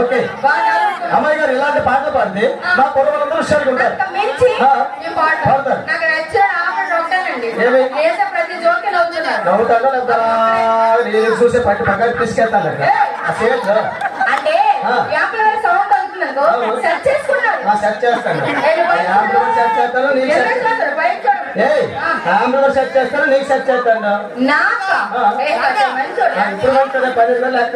Okay అమ్మాయి గారు ఇలాంటి పాటలు పాడితే మా పొడవులందరూ హుషారుగా ఉంటారు. నవ్వుతాడో లేదా నేను చూసే పట్టి పక్కకి తీసుకెళ్తాను అంటే సెట్ చేసుకున్నాను. సెట్ చేస్తాను సెట్ చేస్తాను నీకు సెట్ చేస్తాను నీకు సెట్ చేస్తాను. నాకు ఇప్పుడు 10,000 లెక్క